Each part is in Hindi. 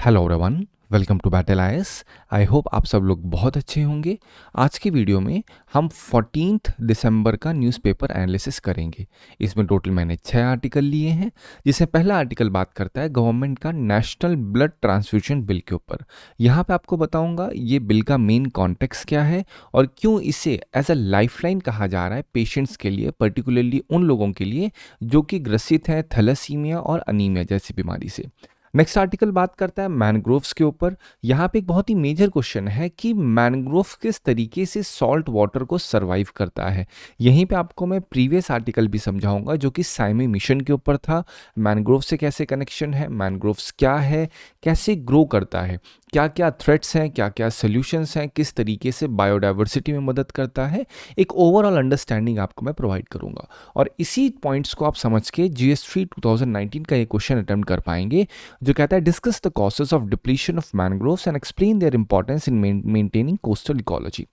Hello everyone, welcome to battle IAS. I hope आप सब लोग बहुत अच्छे होंगे। आज की वीडियो में हम 14 दिसंबर का न्यूज़पेपर एनालिसिस करेंगे। इसमें टोटल मैंने 6 आर्टिकल लिए हैं, जिसमें पहला आर्टिकल बात करता है गवर्नमेंट का नेशनल ब्लड ट्रांसफ्यूजन बिल के ऊपर। यहाँ पे आपको बताऊंगा ये बिल का मेन कॉन्टेक्स्ट क्या है और क्यों इसे एज अ लाइफलाइन कहा जा रहा है पेशेंट्स के लिए, पर्टिकुलरली उन लोगों के लिए जो कि ग्रसित हैं थैलेसीमिया और अनीमिया जैसी बीमारी से। नेक्स्ट आर्टिकल बात करता है मैनग्रोव्स के ऊपर। यहाँ पे एक बहुत ही मेजर क्वेश्चन है कि मैनग्रोव किस तरीके से सॉल्ट वाटर को सरवाइव करता है। यहीं पे आपको मैं प्रीवियस आर्टिकल भी समझाऊंगा जो कि साइमी मिशन के ऊपर था। मैनग्रोव से कैसे कनेक्शन है, मैनग्रोव्स क्या है, कैसे ग्रो करता है, क्या क्या थ्रेट्स हैं, क्या क्या सोल्यूशंस हैं, किस तरीके से बायोडाइवर्सिटी में मदद करता है, एक ओवरऑल अंडरस्टैंडिंग आपको मैं प्रोवाइड करूंगा। और इसी पॉइंट्स को आप समझ के GS3 2019 का ये क्वेश्चन अटेम्प्ट कर पाएंगे जो कहता है discuss the causes of depletion of mangroves and explain their importance in maintaining coastal ecology.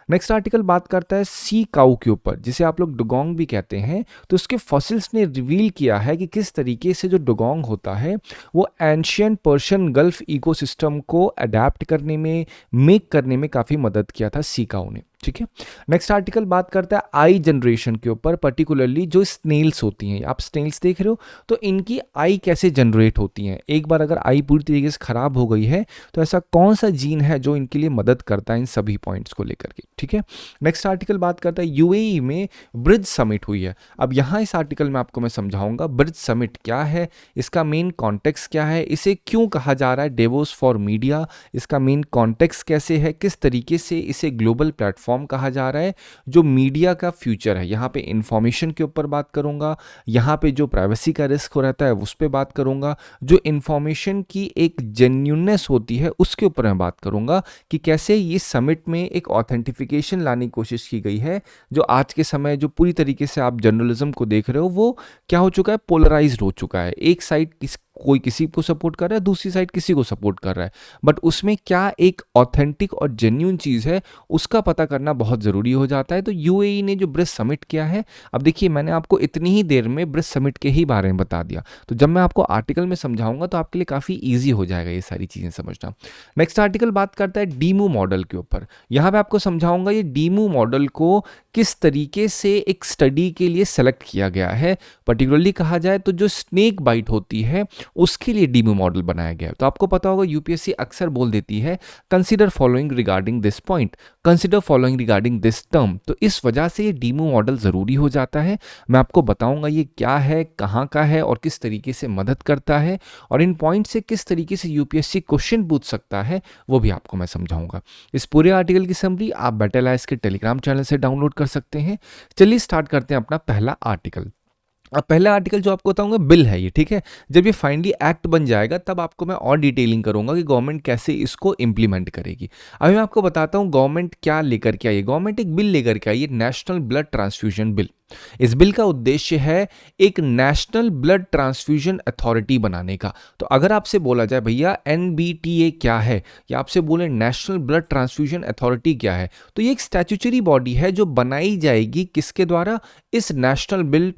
Next article बात करता है सी काऊ के ऊपर, जिसे आप लोग डुगोंग भी कहते हैं। तो उसके फॉसिल्स ने रिवील किया है कि किस तरीके से जो डुगोंग होता है वो एंशियंट पर्शियन गल्फ इकोसिस्टम को अडेप्ट करने में, मेक करने में काफ़ी मदद किया था सी काऊ ने। ठीक है। नेक्स्ट आर्टिकल बात करता है आई जनरेशन के ऊपर, पर्टिकुलरली जो स्नेल्स होती हैं। आप स्नेल्स देख रहे हो तो इनकी आई कैसे जनरेट होती हैं। एक बार अगर आई पूरी तरीके से खराब हो गई है तो ऐसा कौन सा जीन है जो इनके लिए मदद करता है इन सभी पॉइंट्स को लेकर के। ठीक है। नेक्स्ट आर्टिकल बात करता है यूएई में ब्रिज समिट हुई है। अब यहाँ इस आर्टिकल में आपको मैं समझाऊंगा ब्रिज समिट क्या है, इसका मेन कॉन्टेक्स्ट क्या है, इसे क्यों कहा जा रहा है डेवोस फॉर मीडिया, इसका मेन कॉन्टेक्स्ट कैसे है, किस तरीके से इसे ग्लोबल प्लेटफॉर्म कहा जा रहा है जो मीडिया का फ्यूचर है। यहाँ पे इंफॉर्मेशन के ऊपर बात करूंगा, यहाँ पे जो प्राइवेसी का रिस्क हो रहता है उस पर बात करूंगा, जो इंफॉर्मेशन की एक जेन्यूननेस होती है उसके ऊपर मैं बात करूंगा कि कैसे ये समिट में एक ऑथेंटिफिकेशन लाने की कोशिश की गई है। जो आज के समय जो पूरी तरीके से आप जर्नलिज्म को देख रहे हो वो क्या हो चुका है, पोलराइज्ड हो चुका है। एक साइड कोई किसी को सपोर्ट कर रहा है, दूसरी साइड किसी को सपोर्ट कर रहा है, बट उसमें क्या एक ऑथेंटिक और जेन्यून चीज़ है उसका पता करना बहुत ज़रूरी हो जाता है। तो यूएई ने जो ब्रिज समिट किया है, अब देखिए मैंने आपको इतनी ही देर में ब्रिज समिट के ही बारे में बता दिया, तो जब मैं आपको आर्टिकल में समझाऊंगा तो आपके लिए काफ़ी ईजी हो जाएगा ये सारी चीज़ें समझना। नेक्स्ट आर्टिकल बात करता है डीमू मॉडल के ऊपर। यहाँ पे आपको समझाऊंगा ये डीमू मॉडल को किस तरीके से एक स्टडी के लिए सेलेक्ट किया गया है। पर्टिकुलरली कहा जाए तो जो स्नेक बाइट होती है उसके लिए डीमू मॉडल बनाया गया है। तो आपको पता होगा यूपीएससी अक्सर बोल देती है consider following regarding this point, consider following regarding this term. तो इस वजह से ये डीमू मॉडल ज़रूरी हो जाता है। मैं आपको बताऊंगा ये क्या है, कहाँ का है और किस तरीके से मदद करता है, और इन पॉइंट से किस तरीके से यूपीएससी क्वेश्चन पूछ सकता है वो भी आपको मैं समझाऊंगा। इस पूरे आर्टिकल की समरी आप बैटल आईएएस के टेलीग्राम चैनल से डाउनलोड कर सकते हैं। चलिए स्टार्ट करते हैं अपना पहला आर्टिकल। अब पहला आर्टिकल जो आपको बताऊंगा बिल है ये, ठीक है। जब ये फाइनली एक्ट बन जाएगा तब आपको मैं और डिटेलिंग करूंगा कि गवर्नमेंट कैसे इसको इंप्लीमेंट करेगी। अभी मैं आपको बताता हूँ गवर्नमेंट क्या लेकर के आई है। गवर्नमेंट एक बिल लेकर के आई है, नेशनल ब्लड ट्रांसफ्यूजन बिल। इस बिल का उद्देश्य है एक नेशनल ब्लड ट्रांसफ्यूजन अथॉरिटी बनाने का। तो अगर आपसे बोला जाए भैया एनबीटीए क्या है, या आपसे बोले नेशनल ब्लड ट्रांसफ्यूजन अथॉरिटी क्या है, तो ये एक स्टैट्यूटरी बॉडी है जो बनाई जाएगी किसके द्वारा, इस नेशनल ब्लड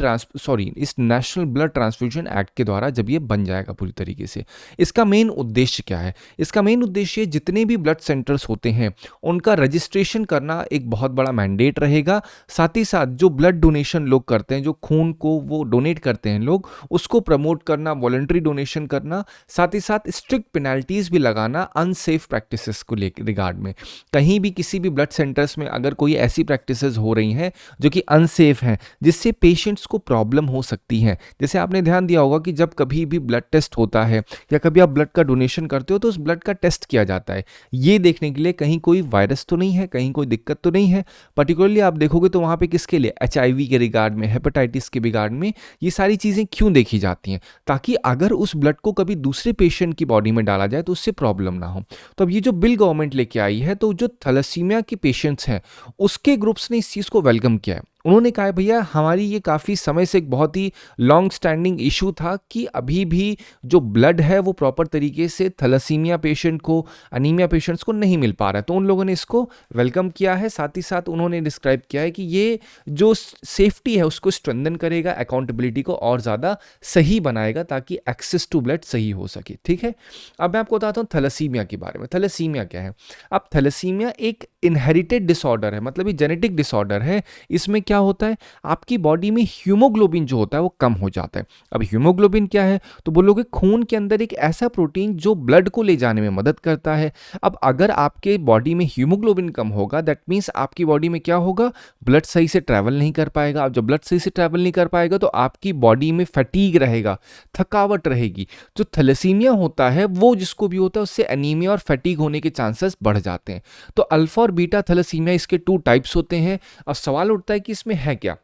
ट्रांसफ्यूजन एक्ट के द्वारा। जब ये बन जाएगा पूरी तरीके से, इसका मेन उद्देश्य क्या है, इसका मेन उद्देश्य जितने भी ब्लड सेंटर्स होते हैं उनका रजिस्ट्रेशन करना एक बहुत बड़ा मैंडेट रहेगा। साथ ही साथ जो ब्लड डोनेशन लोग करते हैं, जो खून को वो डोनेट करते हैं लोग, उसको प्रमोट करना, वॉलंटरी डोनेशन करना, साथ ही साथ स्ट्रिक्ट पेनल्टीज भी लगाना अनसेफ प्रैक्टिसेस को रिगार्ड में। कहीं भी किसी भी ब्लड सेंटर्स में अगर कोई ऐसी प्रैक्टिसेस हो रही हैं जो कि अनसेफ हैं, जिससे पेशेंट्स को प्रॉब्लम हो सकती है। जैसे आपने ध्यान दिया होगा कि जब कभी भी ब्लड टेस्ट होता है या कभी आप ब्लड का डोनेशन करते हो तो उस ब्लड का टेस्ट किया जाता है, ये देखने के लिए कहीं कोई वायरस तो नहीं है, कहीं कोई दिक्कत तो नहीं है। पर्टिकुलरली आप देखोगे तो वहाँ पे किसके लिए, HIV के रिगार्ड में, हेपेटाइटिस के रिगार्ड में, ये सारी चीज़ें क्यों देखी जाती हैं, ताकि अगर उस ब्लड को कभी दूसरे पेशेंट की बॉडी में डाला जाए तो उससे प्रॉब्लम ना हो। तो अब ये जो बिल गवर्नमेंट लेके आई है, तो जो थैलेसीमिया के पेशेंट्स हैं उसके ग्रुप्स ने इस चीज़ को वेलकम किया है। उन्होंने कहा है भैया हमारी ये काफ़ी समय से एक बहुत ही लॉन्ग स्टैंडिंग इशू था कि अभी भी जो ब्लड है वो प्रॉपर तरीके से थैलेसीमिया पेशेंट को, अनीमिया पेशेंट्स को नहीं मिल पा रहा है। तो उन लोगों ने इसको वेलकम किया है, साथ ही साथ उन्होंने डिस्क्राइब किया है कि ये जो सेफ्टी है उसको स्ट्रेंथन करेगा, अकाउंटेबिलिटी को और ज़्यादा सही बनाएगा ताकि एक्सेस टू ब्लड सही हो सके। ठीक है, अब मैं आपको बताता हूँ थैलेसीमिया के बारे में। थैलेसीमिया क्या है? अब थैलेसीमिया एक इनहेरिटेड डिसऑर्डर है, मतलब ये जेनेटिक डिसऑर्डर है। इसमें क्या होता है, आपकी बॉडी में हीमोग्लोबिन जो होता है वो कम हो जाता है। अब हीमोग्लोबिन क्या है, तो बोलोगे खून के अंदर एक ऐसा प्रोटीन जो ब्लड को ले जाने में मदद करता है। अब अगर आपके बॉडी में हीमोग्लोबिन कम होगा, दैट मीन्स आपकी बॉडी में क्या होगा, ब्लड सही से ट्रैवल नहीं कर पाएगा। अब जब ब्लड सही से ट्रैवल नहीं कर पाएगा तो आपकी बॉडी में फटीग रहेगा, थकावट रहेगी। जो थैलेसीमिया होता है वो जिसको भी होता है उससे एनीमिया और फटीग होने के चांसेस बढ़ जाते हैं। तो अल्फा और बीटा थैलेसीमिया इसके 2 टाइप्स होते हैं। अब सवाल उठता है कि इसमें है क्या।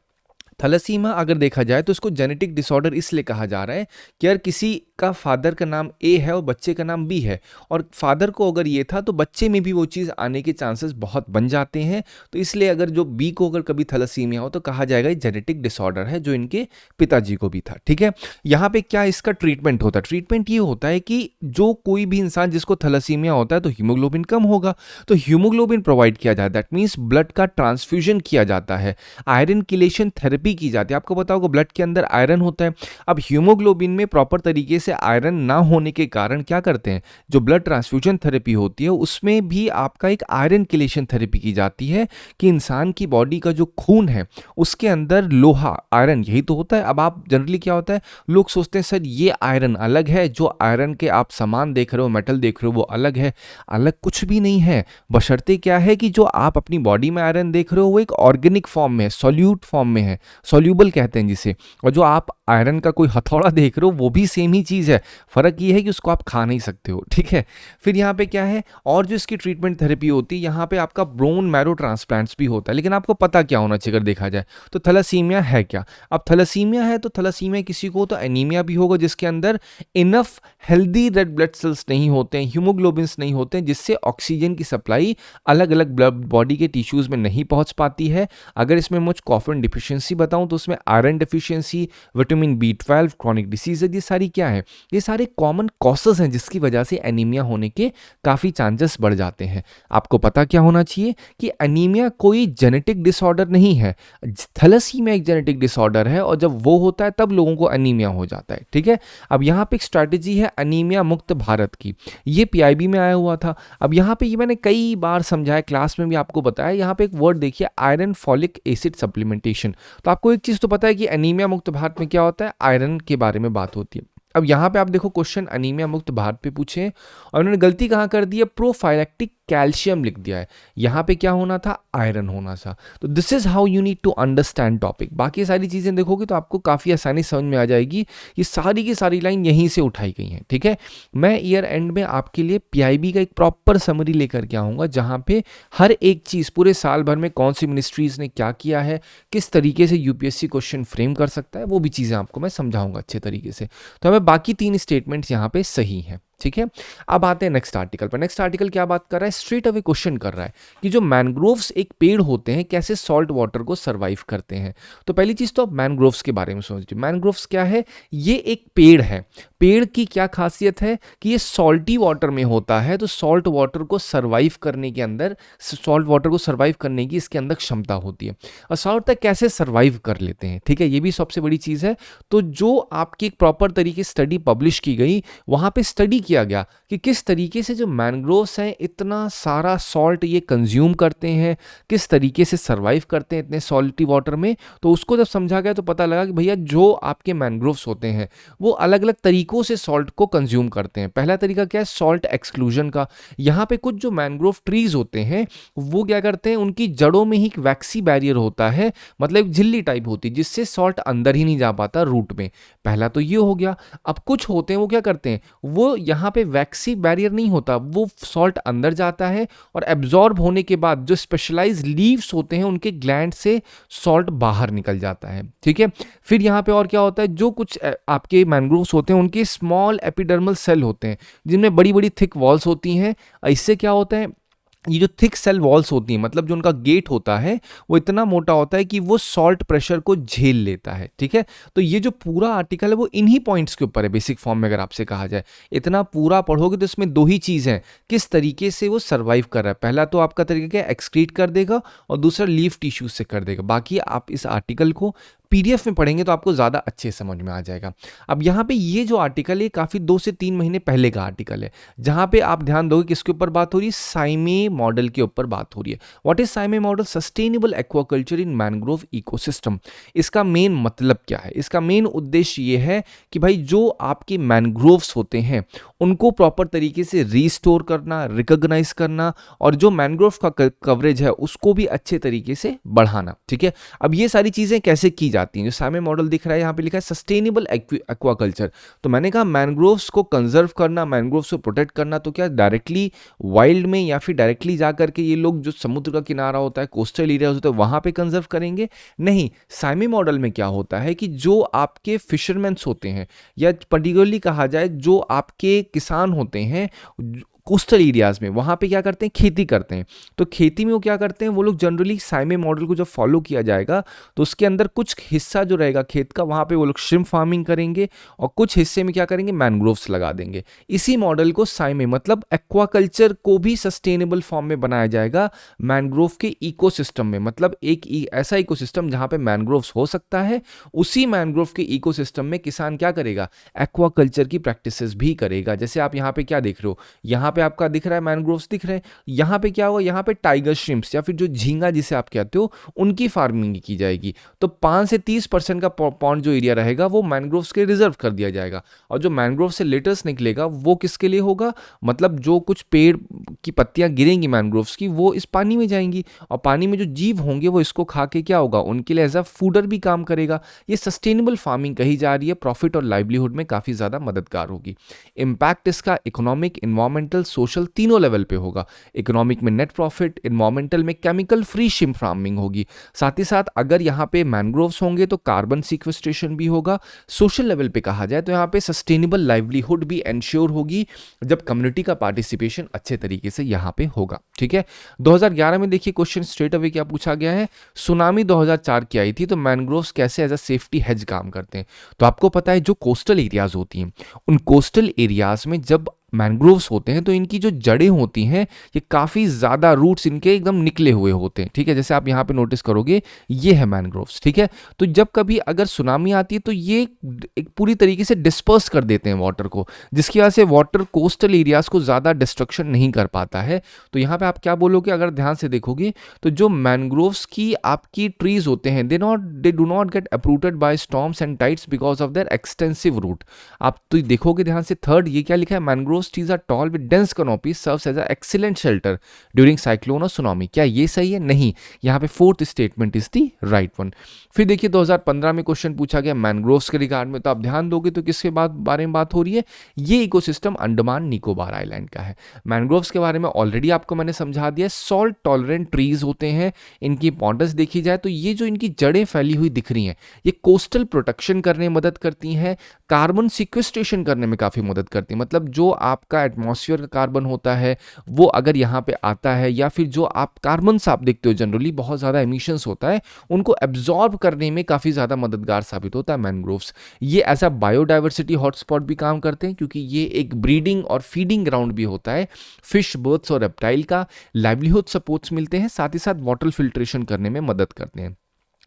थैलेसीमिया अगर देखा जाए तो इसको जेनेटिक डिसऑर्डर इसलिए कहा जा रहा है कि अगर किसी का फादर का नाम ए है और बच्चे का नाम बी है, और फादर को अगर ये था तो बच्चे में भी वो चीज़ आने के चांसेस बहुत बन जाते हैं। तो इसलिए अगर जो बी को अगर कभी थैलेसीमिया हो तो कहा जाएगा ये जेनेटिक डिसऑर्डर है जो इनके पिताजी को भी था। ठीक है, यहाँ पे क्या इसका ट्रीटमेंट होता है? ट्रीटमेंट ये होता है कि जो कोई भी इंसान जिसको थैलेसीमिया होता है तो हीमोग्लोबिन कम होगा, तो हीमोग्लोबिन प्रोवाइड किया जाता है। दैट मीन्स ब्लड का ट्रांसफ्यूजन किया जाता है, आयरन किलेशन थेरेपी की जाती है। आपको पता होगा ब्लड के अंदर आयरन होता है। अब हीमोग्लोबिन में प्रॉपर तरीके से आयरन ना होने के कारण क्या करते हैं, जो ब्लड ट्रांसफ्यूजन थेरेपी होती है उसमें भी आपका एक आयरन किलेशन थेरेपी की जाती है कि इंसान की बॉडी का जो खून है उसके अंदर लोहा, आयरन यही तो होता है। अब आप जनरली क्या होता है, लोग सोचते हैं सर ये आयरन अलग है, जो आयरन के आप सामान देख रहे हो, मेटल देख रहे हो वो अलग है। अलग कुछ भी नहीं है, बशर्ते क्या है कि जो आप अपनी बॉडी में आयरन देख रहे हो वो एक ऑर्गेनिक फॉर्म में है, सॉल्यूट फॉर्म में है, सॉल्यूबल कहते हैं जिसे। और जो आप आयरन का कोई हथौड़ा देख रहे हो वो भी सेम ही चीज़ है, फ़र्क ये है कि उसको आप खा नहीं सकते हो। ठीक है, फिर यहाँ पे क्या है, और जो इसकी ट्रीटमेंट थेरेपी होती है, यहाँ पे आपका बोन मैरो ट्रांसप्लांट्स भी होता है। लेकिन आपको पता क्या होना चाहिए अगर देखा जाए तो थैलेसीमिया है क्या। अब थैलेसीमिया है तो थैलेसीमिया किसी को तो एनीमिया भी होगा जिसके अंदर enough healthy red blood cells नहीं होते हैं, हीमोग्लोबिन्स नहीं होते हैं, जिससे ऑक्सीजन की सप्लाई अलग अलग ब्लड बॉडी के टिश्यूज़ में नहीं पहुँच पाती है। अगर इसमें मुझ कॉफिन डिफिशियंसी बताऊं तो उसमें iron deficiency, vitamin B12, chronic disease, ये सारी क्या है, ये सारे कॉमन कॉसेस हैं जिसकी वजह से एनीमिया होने के काफ़ी चांसेस बढ़ जाते हैं। आपको पता क्या होना चाहिए कि एनीमिया कोई जेनेटिक डिसऑर्डर नहीं है, थैलेसीमिया एक जेनेटिक डिसऑर्डर है, और जब वो होता है तब लोगों को एनीमिया हो जाता है। ठीक है, अब यहाँ पे एक स्ट्रैटेजी है एनीमिया मुक्त भारत की, ये PIB में आया हुआ था। अब यहाँ पे ये मैंने कई बार समझाया, क्लास में भी आपको बताया। यहाँ पे एक वर्ड देखिए, आयरन फॉलिक एसिड सप्लीमेंटेशन। तो आपको एक चीज़ तो पता है कि एनीमिया मुक्त भारत में क्या होता है, आयरन के बारे में बात होती है। अब यहाँ पे आप देखो क्वेश्चन एनीमिया मुक्त भारत पे पूछे और उन्होंने गलती कहाँ कर दी है, प्रोफाइलेक्टिक कैल्शियम लिख दिया है। यहाँ पे क्या होना था, आयरन होना था। तो this is how you need to understand topic. बाकी सारी चीज़ें देखोगे तो आपको काफ़ी आसानी समझ में आ जाएगी। ये सारी की सारी लाइन यहीं से उठाई गई हैं। ठीक है, मैं ईयर एंड में आपके लिए PIB का एक प्रॉपर समरी लेकर के आऊँगा जहाँ पे हर एक चीज़ पूरे साल भर में कौन सी मिनिस्ट्रीज़ ने क्या किया है, किस तरीके से UPSC क्वेश्चन फ्रेम कर सकता है, वो भी चीज़ें आपको मैं समझाऊंगा अच्छे तरीके से। तो हमें बाकी 3 स्टेटमेंट्स यहाँ पे सही हैं। ठीक है, अब आते हैं नेक्स्ट आर्टिकल पर। नेक्स्ट आर्टिकल क्या बात कर रहा है, स्ट्रेट अवे क्वेश्चन कर रहा है कि जो मैनग्रोव्स एक पेड़ होते हैं कैसे सॉल्ट वाटर को सर्वाइव करते हैं। तो पहली चीज तो आप मैनग्रोव्स के बारे में सोचिए। मैनग्रोव्स क्या है, ये एक पेड़ है। पेड़ की क्या खासियत है कि ये सॉल्टी वाटर में होता है, तो सॉल्ट वाटर को सर्वाइव करने के अंदर, सॉल्ट वाटर को सर्वाइव करने की इसके अंदर क्षमता होती है। और सॉल्ट तक कैसे सर्वाइव कर लेते हैं, ठीक है, ये भी सबसे बड़ी चीज़ है। तो जो आपकी एक प्रॉपर तरीके स्टडी पब्लिश की गई, वहाँ पे स्टडी किया गया कि किस तरीके से जो मैनग्रोव्स हैं इतना सारा सॉल्ट ये कंज्यूम करते हैं, किस तरीके से सर्वाइव करते हैं इतने सॉल्टी वाटर में। तो उसको जब समझा गया तो पता लगा कि भैया जो आपके मैनग्रोव्स होते हैं वो अलग अलग तरीकों से सॉल्ट को कंज्यूम करते हैं। पहला तरीका क्या है, सॉल्ट एक्सक्लूजन का। यहाँ पे कुछ जो मैनग्रोव ट्रीज होते हैं वो क्या करते हैं, उनकी जड़ों में ही एक वैक्सी बैरियर होता है, मतलब एक झिल्ली टाइप होती है जिससे सॉल्ट अंदर ही नहीं जा पाता रूट में। पहला तो ये हो गया। अब कुछ होते हैं वो क्या करते हैं, वो यहाँ पे वैक्सी बैरियर नहीं होता, वो सॉल्ट अंदर जाता है और एब्जॉर्ब होने के बाद जो स्पेशलाइज्ड लीव्स होते हैं उनके ग्लैंड से सॉल्ट बाहर निकल जाता है। ठीक है, फिर यहाँ पे और क्या होता है, जो कुछ आपके मैनग्रोव्स होते हैं उनके स्मॉल एपिडर्मल सेल होते हैं जिनमें बड़ी बड़ी थिक वॉल्स होती हैं। इससे क्या होता है, ये जो थिक सेल वॉल्स होती हैं, मतलब जो उनका गेट होता है वो इतना मोटा होता है कि वो सॉल्ट प्रेशर को झेल लेता है, ठीक है। तो ये जो पूरा आर्टिकल है वो इन्हीं पॉइंट्स के ऊपर है बेसिक फॉर्म में अगर आपसे कहा जाए। इतना पूरा पढ़ोगे तो इसमें दो ही चीज़ हैं, किस तरीके से वो सर्वाइव कर रहा है। पहला तो आपका तरीका क्या है, एक्सक्रीट कर देगा, और दूसरा लीफ टिश्यूज से कर देगा। बाकी आप इस आर्टिकल को पीडीएफ में पढ़ेंगे तो आपको ज़्यादा अच्छे समझ में आ जाएगा। अब यहाँ पे ये जो आर्टिकल है काफ़ी 2 से 3 महीने पहले का आर्टिकल है, जहाँ पे आप ध्यान दोगे किसके ऊपर बात हो रही है, साइमे मॉडल के ऊपर बात हो रही है। What is SAIME model? Sustainable aquaculture in mangrove ecosystem. इसका मेन मतलब क्या है? इसका मेन उद्देश्य ये है कि भाई जो आपके मैनग्रोव्स होते हैं उनको प्रॉपर तरीके से रीस्टोर करना, रिकॉग्नाइज करना, और जो मैनग्रोव का कवरेज है उसको भी अच्छे तरीके से बढ़ाना, ठीक है। अब ये सारी चीज़ें कैसे की जाती हैं? जो साइमे मॉडल दिख रहा है यहाँ पे लिखा है सस्टेनेबल एक्वाकल्चर। तो मैंने कहा मैनग्रोव्स को कंजर्व करना, मैनग्रोव्स को प्रोटेक्ट करना, तो क्या डायरेक्टली वाइल्ड में या फिर डायरेक्टली जा करके ये लोग जो समुद्र का किनारा होता है, कोस्टल एरिया होता है, वहां पे कंजर्व करेंगे? नहीं। साइमे मॉडल में क्या होता है कि जो आपके फिशरमैन्स होते हैं, या पर्टिकुलरली कहा जाए जो आपके किसान होते हैं कोस्टल एरियाज में, वहाँ पे क्या करते हैं, खेती करते हैं। तो खेती में वो क्या करते हैं, वो लोग जनरली साइमे मॉडल को जब फॉलो किया जाएगा तो उसके अंदर कुछ हिस्सा जो रहेगा खेत का, वहाँ पे वो लोग श्रिम्प फार्मिंग करेंगे, और कुछ हिस्से में क्या करेंगे, मैनग्रोव्स लगा देंगे। इसी मॉडल को साइमे मतलब एक्वाकल्चर को भी सस्टेनेबल फॉर्म में बनाया जाएगा मैनग्रोव के इकोसिस्टम में। मतलब एक ऐसा इकोसिस्टम जहाँ पे मैनग्रोव्स हो सकता है, उसी मैनग्रोव के इकोसिस्टम में किसान क्या करेगा, एक्वाकल्चर की प्रैक्टिसेस भी करेगा। जैसे आप यहाँ पे क्या देख रहे हो, यहाँ पे आपका दिख रहा है मैनग्रोव्स दिख रहे हैं, यहाँ पे क्या होगा, यहाँ पे टाइगर श्रिम्प्स या फिर जो झींगा जिसे आप कहते हो उनकी फार्मिंग की जाएगी। तो 5 से 30% का पॉन्ड जो एरिया रहेगा वो मैनग्रोव्स के रिजर्व कर दिया जाएगा, और जो मैनग्रोव से लेटर्स निकलेगा वो किसके लिए होगा, मतलब जो कुछ पेड़ की पत्तियां गिरेंगी मैनग्रोव्स की वो इस पानी में जाएंगी, और पानी में जो जीव होंगे वो इसको खा के क्या होगा, उनके लिए एज अ फूडर भी काम करेगा। ये सस्टेनेबल फार्मिंग कही जा रही है, प्रॉफिट और लाइवलीहुड में काफ़ी ज़्यादा मददगार होगी। इम्पैक्ट इसका इकोनॉमिक, इन्वायरमेंटल, सोशल तीनों लेवल पे होगा। इकोनॉमिक में नेट प्रॉफिट, इन्वायरमेंटल में केमिकल फ्री शिप फार्मिंग होगी। साथ ही साथ अगर यहाँ पे मैनग्रोव्स होंगे तो कार्बन सीक्वेस्ट्रेशन भी होगा। सोशल लेवल पे कहा जाए तो यहाँ पे सस्टेनेबल लाइवलीहुड भी एंश्योर होगी जब कम्युनिटी का पार्टिसिपेशन अच्छे तरीके से यहाँ पे होगा, ठीक है। 2011 में देखिए क्वेश्चन स्ट्रेट अवे क्या पूछा गया है, सुनामी 2004 की आई थी तो मैनग्रोव्स कैसे एज अ सेफ्टी हेज काम करते हैं। तो आपको पता है जो कोस्टल एरियाज होती हैं, उन कोस्टल एरियाज में जब मैनग्रोव्स होते हैं तो इनकी जो जड़ें होती हैं ये काफ़ी ज़्यादा रूट्स इनके एकदम निकले हुए होते हैं, ठीक है। जैसे आप यहाँ पे नोटिस करोगे ये है मैनग्रोव्स, ठीक है। तो जब कभी अगर सुनामी आती है तो ये एक पूरी तरीके से डिस्पर्स कर देते हैं वाटर को, जिसकी वजह से वाटर कोस्टल एरियाज को ज़्यादा डिस्ट्रक्शन नहीं कर पाता है। तो यहाँ पे आप क्या बोलोगे, अगर ध्यान से देखोगे तो जो मैनग्रोव्स की आपकी ट्रीज होते हैं they do not get uprooted by storms and tides because of their extensive root. आप तो देखोगे ध्यान से, थर्ड ये क्या लिखा है, mangrove trees are tall with dense canopy serves as an excellent shelter during cyclone और सुनामी। क्या ये सही है? नहीं। यहाँ पे fourth statement is the right one. फिर देखिए 2015 में क्वेश्चन पूछा गया मैनग्रोव्स के रिगार्ड में, तो आप ध्यान दोगे तो किसके बारे में बात हो रही है, ये इकोसिस्टम अंडमान निकोबार आइलैंड का है। मैनग्रोव्स के बारे में ऑलरेडी आपको मैंने समझा दिया, सॉल्ट टॉलरेंट ट्रीज होते हैं। इनकी इंपॉर्टेंस देखी जाए तो ये जो इनकी जड़ें फैली हुई दिख रही हैं ये कोस्टल प्रोटेक्शन करने में मदद करती हैं, कार्बन सिक्वेस्ट्रेशन करने में काफ़ी मदद करती हैं। मतलब जो आपका एटमॉस्फेयर का कार्बन होता है वो अगर यहाँ पे आता है, या फिर जो आप कार्बन आप देखते हो जनरली बहुत ज़्यादा एमिशंस होता है, उनको एब्जॉर्ब करने में काफ़ी ज़्यादा मददगार साबित होता है मैनग्रोव्स। ये एज अ बायोडाइवर्सिटी हॉटस्पॉट भी काम करते हैं, क्योंकि ये एक ब्रीडिंग और फीडिंग ग्राउंड भी होता है। फिश, बर्ड्स और रेप्टाइल का लाइवलीहुड सपोर्ट्स मिलते हैं, साथ ही साथ वाटर फिल्ट्रेशन करने में मदद करते हैं।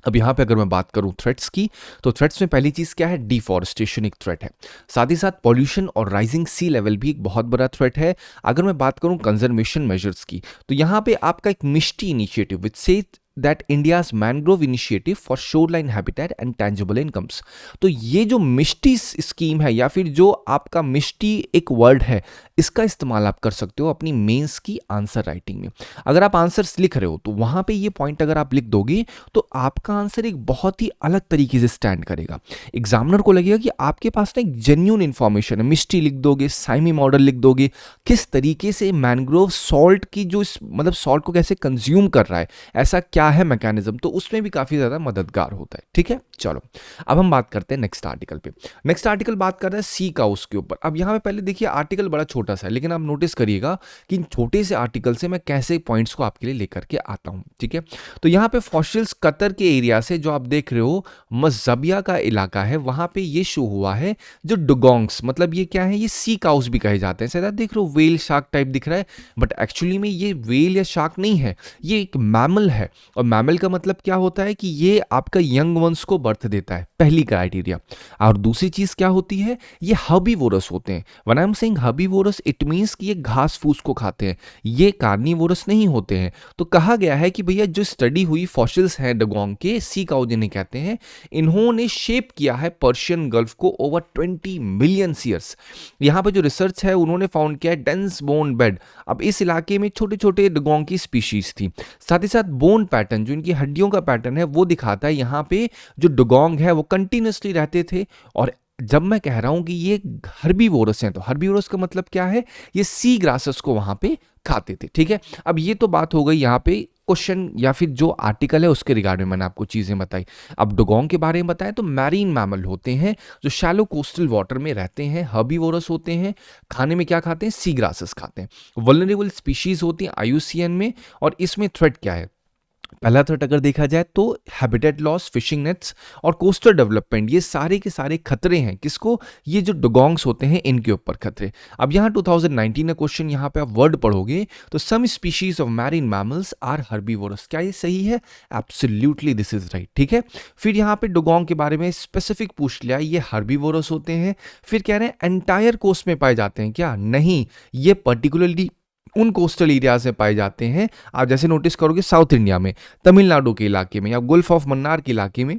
अब यहाँ पे अगर मैं बात करूँ थ्रेट्स की, तो थ्रेट्स में पहली चीज़ क्या है, डिफॉरेस्टेशन एक थ्रेट है। साथ ही साथ पॉल्यूशन और राइजिंग सी लेवल भी एक बहुत बड़ा थ्रेट है। अगर मैं बात करूँ कंजर्वेशन मेजर्स की, तो यहाँ पे आपका एक मिस्टी initiative which say that India's mangrove initiative for shoreline habitat and tangible incomes. तो ये जो मिस्टी स्कीम है, या फिर जो आपका मिस्टी एक वर्ड है, इसका इस्तेमाल आप कर सकते हो अपनी मेंस की आंसर राइटिंग में। अगर आप आंसर्स लिख रहे हो तो वहाँ पे ये पॉइंट अगर आप लिख दोगे तो आपका आंसर एक बहुत ही अलग तरीके से स्टैंड करेगा। एग्जामिनर को लगेगा कि आपके पास ना एक जेन्युइन इंफॉर्मेशन है। मिस्टी लिख दोगे, साइमी मॉडल लिख दोगे, किस तरीके से मैनग्रोव सॉल्ट की जो मतलब सॉल्ट को कैसे कंज्यूम कर रहा है, ऐसा क्या क्या है मैकेनिज्म, तो उसमें भी काफ़ी ज़्यादा मददगार होता है। ठीक है, चलो अब हम बात करते हैं नेक्स्ट आर्टिकल पे। नेक्स्ट आर्टिकल बात कर रहा है सी काउस के ऊपर। अब यहाँ पे पहले देखिए आर्टिकल बड़ा छोटा सा है, लेकिन आप नोटिस करिएगा कि इन छोटे से आर्टिकल से मैं कैसे पॉइंट्स को आपके लिए लेकर के आता हूँ। ठीक है, तो यहाँ पे फॉसिल्स कतर के एरिया से जो आप देख रहे हो मज़बिया का इलाका है, वहाँ पे ये शो हुआ है जो डुगोंग्स, मतलब ये क्या है, ये सी काउस भी कहे जाते हैं। शायद आप देख रहे हो वेल शार्क टाइप दिख रहा है, बट एक्चुअली में ये वेल या शार्क नहीं है, ये एक मैमल है। और मैमल का मतलब क्या होता है कि ये आपका यंग वंस को बर्थ देता है, पहली क्राइटेरिया। और दूसरी चीज क्या होती है, ये हर्बीवोरस होते हैं। When I am saying herbivorous it means कि ये घास फूस को खाते हैं, ये कार्निवोरस नहीं होते हैं। तो कहा गया है कि भैया जो स्टडी हुई फॉसिल्स हैं डुगोंग के, सी काउ जिन्हें कहते हैं, इन्होंने शेप किया है पर्शियन गल्फ को ओवर 20 मिलियन ईयर्स। यहाँ पे जो रिसर्च है उन्होंने फाउंड किया है डेंस बोन बेड। अब इस इलाके में छोटे छोटे डुगोंग की स्पीशीज थी, साथ ही साथ बोन पैटर्न जो इनकी हड्डियों का पैटर्न है वो दिखाता है यहाँ पे जो डुगोंग है वो कंटिन्यूसली रहते थे। और जब मैं कह रहा हूं कि ये हर्बीवोरस हैं, तो हर्बीवोरस का मतलब क्या है, ये सी ग्रासेस को वहां पे खाते थे। ठीक है, अब ये तो बात हो गई यहाँ पे क्वेश्चन या फिर जो आर्टिकल है उसके रिगार्डिंग मैंने आपको चीजें बताई। अब डुगोंग के बारे में बताएं तो मैरीन मैमल होते हैं जो शैलो कोस्टल वाटर में रहते हैं, हर्बीवोरस होते हैं, खाने में क्या खाते हैं, सी ग्रासेस खाते हैं। वल्नरेबल स्पीशीज होती हैं आईयूसीएन में, और इसमें थ्रेट क्या है, पहला थ्रेट अगर देखा जाए तो हैबिटेट लॉस, फिशिंग नेट्स और कोस्टल डेवलपमेंट, ये सारे के सारे खतरे हैं किसको, ये जो डुगोंग्स होते हैं इनके ऊपर खतरे। अब यहाँ 2019 का क्वेश्चन यहाँ पे आप वर्ड पढ़ोगे तो some species of marine mammals are herbivorous, क्या ये सही है, एब्सोल्युटली दिस इज राइट। ठीक है, फिर यहाँ पे डुगोंग के बारे में स्पेसिफिक पूछ लिया, ये हर्बीवोरस होते हैं। फिर कह रहे हैं एंटायर कोस्ट में पाए जाते हैं क्या, नहीं, ये पर्टिकुलरली उन कोस्टल एरियाज में पाए जाते हैं। आप जैसे नोटिस करोगे साउथ इंडिया में, तमिलनाडु के इलाके में या गुल्फ ऑफ मन्नार के इलाके में,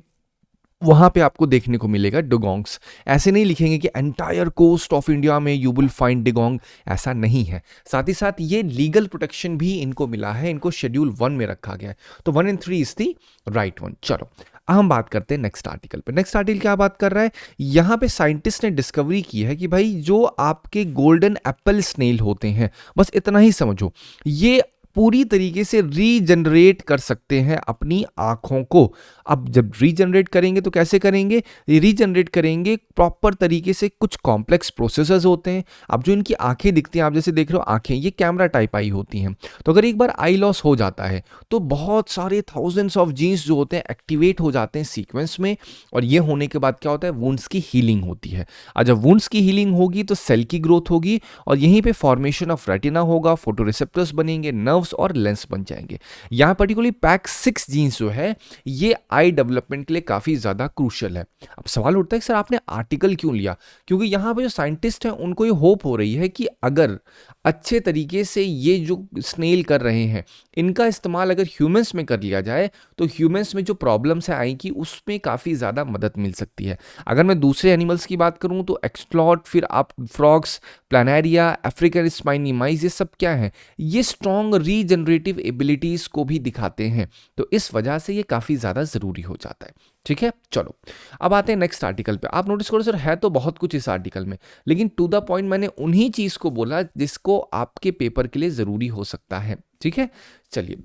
वहां पे आपको देखने को मिलेगा डुगोंग्स। ऐसे नहीं लिखेंगे कि एंटायर कोस्ट ऑफ इंडिया में यू विल फाइंड डुगोंग, ऐसा नहीं है। साथ ही साथ ये लीगल प्रोटेक्शन भी इनको मिला है, इनको शेड्यूल 1 में रखा गया है। तो 1 and 3 is the right one. चलो अब हम बात करते हैं नेक्स्ट आर्टिकल पे। नेक्स्ट आर्टिकल क्या बात कर रहा है, यहां पे साइंटिस्ट ने डिस्कवरी की है कि भाई जो आपके गोल्डन एप्पल स्नेल होते हैं, बस इतना ही समझो, ये पूरी तरीके से रीजनरेट कर सकते हैं अपनी आंखों को। अब जब रीजनरेट करेंगे तो कैसे करेंगे, रीजनरेट करेंगे प्रॉपर तरीके से, कुछ कॉम्प्लेक्स प्रोसेसर्स होते हैं। अब जो इनकी आंखें दिखती हैं, आप जैसे देख रहे हो आंखें, ये कैमरा टाइप आई होती हैं। तो अगर एक बार आई लॉस हो जाता है तो बहुत सारे थाउजेंड्स ऑफ जीन्स जो होते हैं एक्टिवेट हो जाते हैं सीक्वेंस में, और ये होने के बाद क्या होता है, वुंड्स की हीलिंग होती है। और जब वुंड्स की हीलिंग होगी तो सेल की ग्रोथ होगी, और यहीं पे फॉर्मेशन ऑफ रेटिना होगा, फोटोरिसेप्टर्स बनेंगे, नर्व्स और लेंस बन जाएंगे। यहां पर्टिकुलरली पैक6 जीन्स जो है ये आई डेवलपमेंट के लिए काफी ज्यादा क्रूशियल है। अब सवाल उठता है कि सर आपने आर्टिकल क्यों लिया, क्योंकि यहां पे जो साइंटिस्ट हैं उनको ये होप हो रही है कि अगर अच्छे तरीके से ये जो स्नेल कर रहे हैं इनका इस्तेमाल अगर ह्यूमंस में कर लिया जाए तो ह्यूमंस में जो प्रॉब्लम्स है आएंगी उसमें काफ़ी ज़्यादा मदद मिल सकती है। अगर मैं दूसरे एनिमल्स की बात करूं तो एक्सप्लॉट, फिर आप फ्रॉग्स, प्लानेरिया, अफ्रीकन स्पाइनी माइस, ये सब क्या है, ये स्ट्रॉन्ग रीजनरेटिव एबिलिटीज़ को भी दिखाते हैं। तो इस वजह से ये काफ़ी ज़्यादा ज़रूरी हो जाता है। ठीक है, चलो अब आते हैं नेक्स्ट आर्टिकल पे। आप नोटिस करो सर है तो बहुत कुछ इस आर्टिकल में, लेकिन टू द पॉइंट मैंने उन्हीं चीज़ को बोला जिसको आपके पेपर के लिए ज़रूरी हो सकता है। ठीक है, चलिए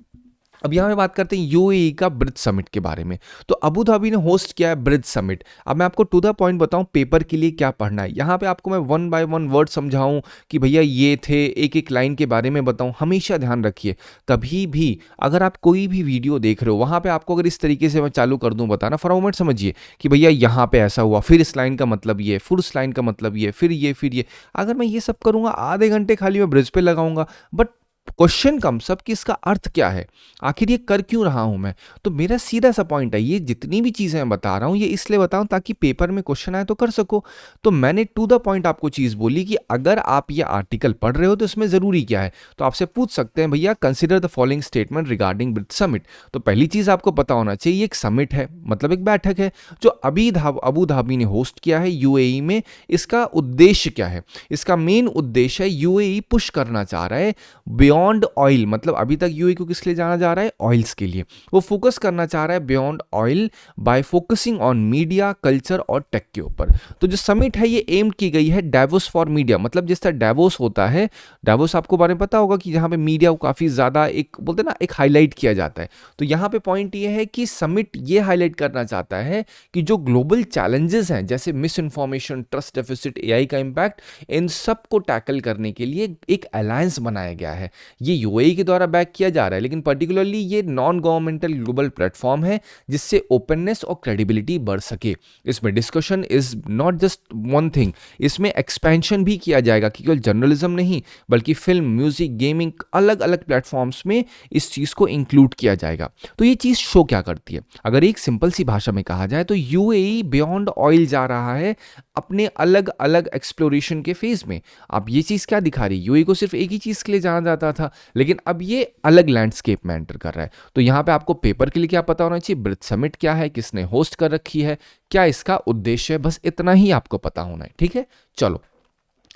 अब यहाँ पे बात करते हैं यूएई का ब्रिज समिट के बारे में। तो अबू धाबी ने होस्ट किया है ब्रिज समिट। अब मैं आपको टू द पॉइंट बताऊं पेपर के लिए क्या पढ़ना है। यहाँ पे आपको मैं 1 by 1 वर्ड समझाऊं कि भैया ये थे, एक एक लाइन के बारे में बताऊं। हमेशा ध्यान रखिए, कभी भी अगर आप कोई भी वीडियो देख रहे हो वहाँ पे आपको अगर इस तरीके से मैं चालू कर दूँ बताना, फॉर अ मोमेंट समझिए कि भैया यहाँ पे ऐसा हुआ, फिर इस लाइन का मतलब ये, फिर उस लाइन का मतलब ये, फिर ये। अगर मैं ये सब करूँगा आधे घंटे खाली मैं ब्रिज पे लगाऊंगा, बट क्वेश्चन कम सब कि इसका अर्थ क्या है, आखिर ये कर क्यों रहा हूं मैं। तो मेरा सीधा सा पॉइंट है, ये जितनी भी चीजें मैं बता रहा हूं ये इसलिए बताऊं ताकि पेपर में क्वेश्चन आए तो कर सको। तो मैंने टू द पॉइंट आपको चीज बोली कि अगर आप ये आर्टिकल पढ़ रहे हो तो इसमें जरूरी क्या है। तो आपसे पूछ सकते हैं भैया consider the following statement regarding bridge summit. तो पहली चीज आपको पता होना चाहिए एक समिट है, मतलब एक बैठक है जो अबू धाबी ने होस्ट किया है यूएई में। इसका उद्देश्य क्या है, इसका मेन उद्देश्य है यूएई पुश करना चाह रहा है बियॉन्ड बियॉन्ड ऑयल, मतलब अभी तक यूएई को किस लिए जाना जा रहा है, ऑयल्स के लिए, वो फोकस करना चाह रहा है beyond oil bye focusing on media, culture और टेक के ऊपर। तो जो समिट है ये एम की गई है डेवोस फॉर मीडिया, मतलब जिस तरह डेवोस होता है, डेवोस आपको बारे में पता होगा कि जहाँ पे मीडिया को काफ़ी ज़्यादा एक बोलते हैं ना एक हाईलाइट किया जाता है। तो यहाँ पे पॉइंट ये है कि समिट ये हाईलाइट करना चाहता है कि जो ग्लोबल चैलेंजेस हैं जैसे miss information, trust deficit, AI का इम्पैक्ट, इन सब को टैकल करने के लिए एक अलायंस बनाया गया है। ये यूएई के द्वारा बैक किया जा रहा है, लेकिन पर्टिकुलरली ये नॉन गवर्नमेंटल ग्लोबल प्लेटफॉर्म है जिससे ओपननेस और क्रेडिबिलिटी बढ़ सके। इसमें discussion is not just one thing, इसमें एक्सपेंशन भी किया जाएगा कि केवल जर्नलिज्म नहीं बल्कि फिल्म, म्यूजिक, गेमिंग, अलग अलग प्लेटफॉर्म्स में इस चीज़ को इंक्लूड किया जाएगा। तो ये चीज़ शो क्या करती है, अगर एक सिंपल सी भाषा में कहा जाए तो यूएई बियॉन्ड ऑयल जा रहा है अपने अलग अलग एक्सप्लोरेशन के फेज में। अब ये चीज़ क्या दिखा रही है, यूएई को सिर्फ एक ही चीज़ के लिए जाना जाता था, लेकिन अब ये अलग लैंडस्केप में एंटर कर रहा है। तो यहाँ पे आपको पेपर के लिए क्या पता होना चाहिए, ब्रिथ समिट क्या है, किसने होस्ट कर रखी है, क्या इसका उद्देश्य है, बस इतना ही आपको पता होना है। ठीक है, चलो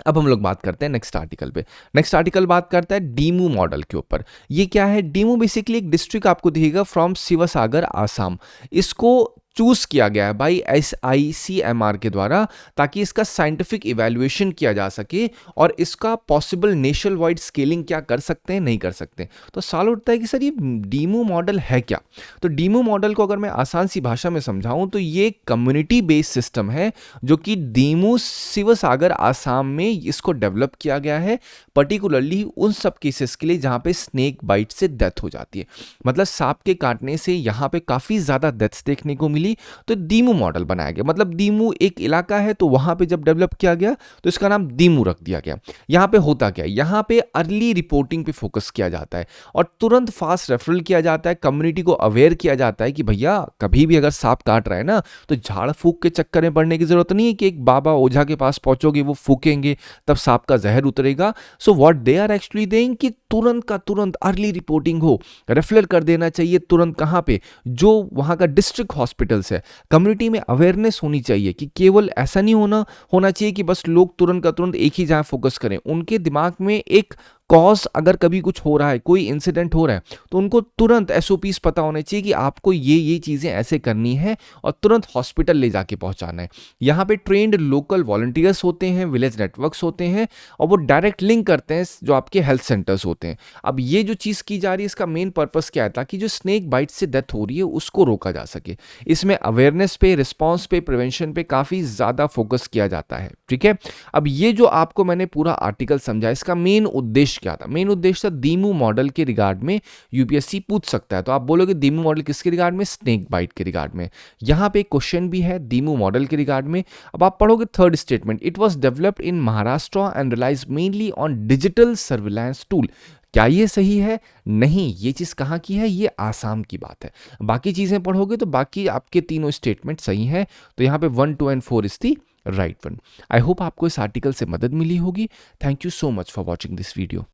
अब हम लोग बात करते हैं नेक्स्ट आर्टिकल पे। नेक्स्ट आर्टिकल बात करता है डीमू मॉडल के ऊपर। ये क्या है, डीमू बेसिकली एक डिस्ट्रिक्ट आपको दिखेगा फ्रॉम शिवसागर आसाम। इसको चूज किया गया है बाई SICMR के द्वारा ताकि इसका साइंटिफिक इवैल्यूएशन किया जा सके और इसका पॉसिबल नेशनल वाइड स्केलिंग क्या कर सकते हैं, नहीं कर सकते। तो सवाल उठता है कि सर ये डीमू मॉडल है क्या। तो डीमू मॉडल को अगर मैं आसान सी भाषा में समझाऊं तो ये कम्युनिटी बेस्ड सिस्टम है जो कि डीमू शिवसागर आसाम में इसको डेवलप किया गया है, पर्टिकुलरली उन सब केसेस के लिए जहां पे स्नेक बाइट से डेथ हो जाती है। मतलब सांप के काटने से यहाँ पे काफी ज्यादा डेथ्स देखने को मिली, तो डीमू मॉडल बनाया गया। मतलब डीमू एक इलाका है तो वहां पे जब डेवलप किया गया तो इसका नाम डीमू रख दिया गया। यहां पे होता क्या है, यहां पे अर्ली रिपोर्टिंग पे फोकस किया जाता है और तुरंत फास्ट रेफरल किया जाता है, कम्युनिटी को अवेयर किया जाता है कि भैया कभी भी अगर सांप काट रहा है ना तो झाड़ फूक के चक्कर में पड़ने की जरूरत नहीं है कि एक बाबा ओझा के पास पहुंचोगे, वो फूकेंगे तब सांप का जहर उतरेगा। So what they are actually doing कि तुरंत का तुरंत अर्ली रिपोर्टिंग हो, रेफरल कर देना चाहिए तुरंत, कहां पे, जो वहां का डिस्ट्रिक्ट हॉस्पिटल्स है। कम्युनिटी में अवेयरनेस होनी चाहिए कि केवल ऐसा नहीं होना चाहिए कि बस लोग तुरंत का तुरंत एक ही जगह फोकस करें। उनके दिमाग में एक कॉज, अगर कभी कुछ हो रहा है, कोई इंसिडेंट हो रहा है, तो उनको तुरंत SOPs पता होने चाहिए कि आपको ये चीज़ें ऐसे करनी है और तुरंत हॉस्पिटल ले जाके पहुंचाना है। यहाँ पे ट्रेंड लोकल वॉलंटियर्स होते हैं, विलेज नेटवर्क्स होते हैं और वो डायरेक्ट लिंक करते हैं जो आपके हेल्थ सेंटर्स होते हैं। अब ये जो चीज़ की जा रही है इसका मेन पर्पस क्या है, ताकि जो स्नेक बाइट से डेथ हो रही है उसको रोका जा सके। इसमें अवेयरनेस पे, रिस्पॉन्स पे, प्रिवेंशन पे काफ़ी ज़्यादा फोकस किया जाता है। ठीक है, अब ये जो आपको मैंने पूरा आर्टिकल समझा, इसका मेन उद्देश्य क्या था, मेन उद्देश्य था डीमू मॉडल के रिगार्ड में यूपीएससी पूछ सकता है। तो आप बोलोगे डीमू मॉडल किसके रिगार्ड में, स्नेक बाइट के रिगार्ड में। यहां पे क्वेश्चन भी है डीमू मॉडल के रिगार्ड में। अब आप पढ़ोगे third statement, it was developed in Maharashtra and relies mainly on digital surveillance tool. क्या ये सही है? नहीं, ये चीज़ कहाँ की है, ये आसाम की बात है। बाकी चीज़ें पढ़ोगे तो बाकी आपके तीनों स्टेटमेंट सही हैं। तो यहाँ पे 1, 2 and 4 is the right one. I hope आपको इस आर्टिकल से मदद मिली होगी। Thank you so much for watching this video.